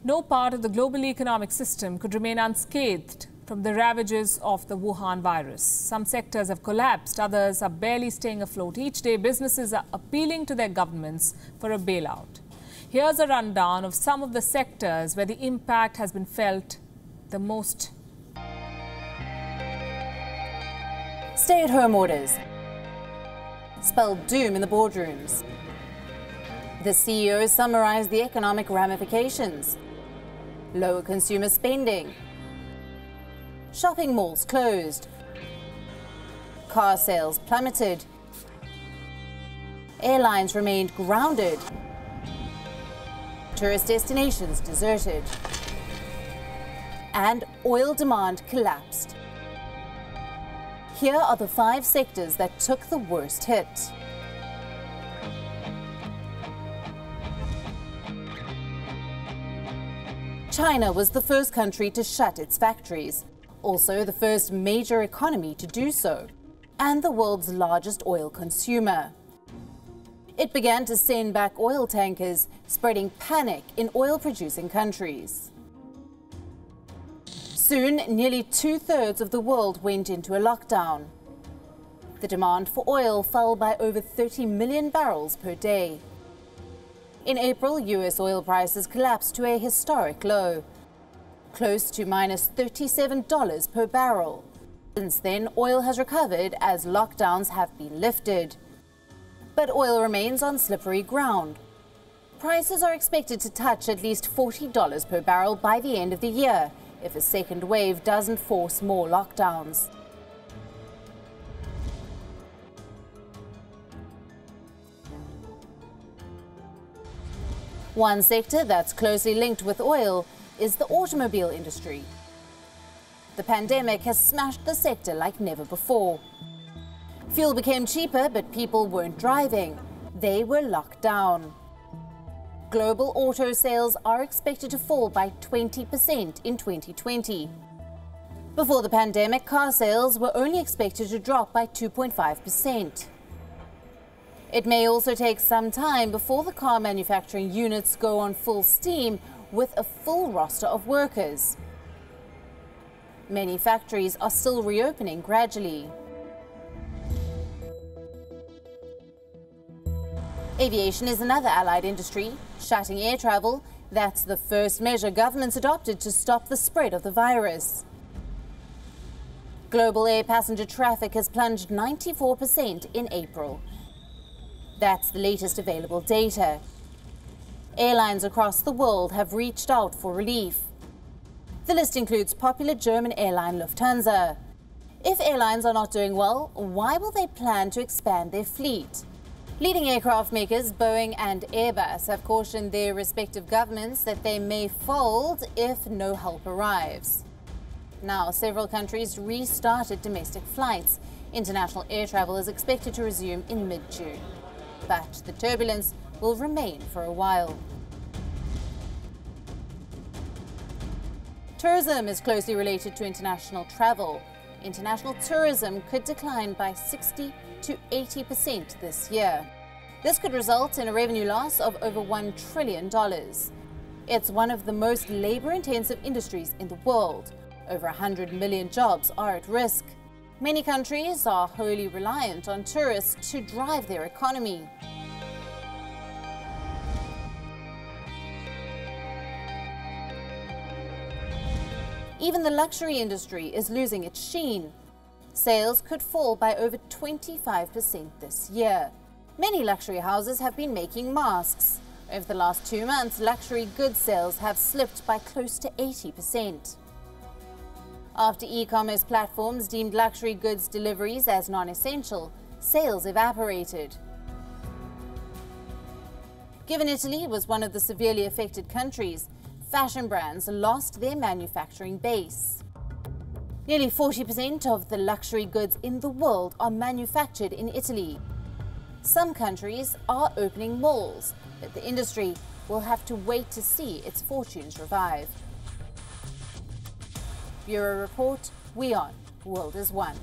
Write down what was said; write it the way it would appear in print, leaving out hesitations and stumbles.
No part of the global economic system could remain unscathed from the ravages of the Wuhan virus. Some sectors have collapsed, others are barely staying afloat. Each day, businesses are appealing to their governments for a bailout. Here's a rundown of some of the sectors where the impact has been felt the most. Stay-at-home orders spelled doom in the boardrooms. The CEO summarized the economic ramifications. Lower consumer spending. Shopping malls closed. Car sales plummeted. Airlines remained grounded. Tourist destinations deserted. And oil demand collapsed. Here are the 5 sectors that took the worst hit. China was the first country to shut its factories, also the first major economy to do so, and the world's largest oil consumer. It began to send back oil tankers, spreading panic in oil-producing countries. Soon, nearly 2/3 of the world went into a lockdown. The demand for oil fell by over 30 million barrels per day. In April, US oil prices collapsed to a historic low, close to -$37 per barrel. Since then, oil has recovered as lockdowns have been lifted. But oil remains on slippery ground. Prices are expected to touch at least $40 per barrel by the end of the year, if a second wave doesn't force more lockdowns. One sector that's closely linked with oil is the automobile industry. The pandemic has smashed the sector like never before. Fuel became cheaper, but people weren't driving. They were locked down. Global auto sales are expected to fall by 20% in 2020. Before the pandemic, car sales were only expected to drop by 2.5%. It may also take some time before the car manufacturing units go on full steam with a full roster of workers. Many factories are still reopening gradually. Aviation is another allied industry, shutting air travel. That's the first measure governments adopted to stop the spread of the virus. Global air passenger traffic has plunged 94% in April. That's the latest available data. Airlines across the world have reached out for relief. The list includes popular German airline Lufthansa. If airlines are not doing well, why will they plan to expand their fleet? Leading aircraft makers Boeing and Airbus have cautioned their respective governments that they may fold if no help arrives. Now, several countries restarted domestic flights. International air travel is expected to resume in mid-June. But the turbulence will remain for a while. Tourism is closely related to international travel. International tourism could decline by 60 to 80% this year. This could result in a revenue loss of over $1 trillion. It's one of the most labor-intensive industries in the world. Over 100 million jobs are at risk. Many countries are wholly reliant on tourists to drive their economy. Even the luxury industry is losing its sheen. Sales could fall by over 25% this year. Many luxury houses have been making masks. Over the last 2 months, luxury goods sales have slipped by close to 80%. After e-commerce platforms deemed luxury goods deliveries as non-essential, sales evaporated. Given Italy was one of the severely affected countries, fashion brands lost their manufacturing base. Nearly 40% of the luxury goods in the world are manufactured in Italy. Some countries are opening malls, but the industry will have to wait to see its fortunes revive. Bureau Report, WION, World is One.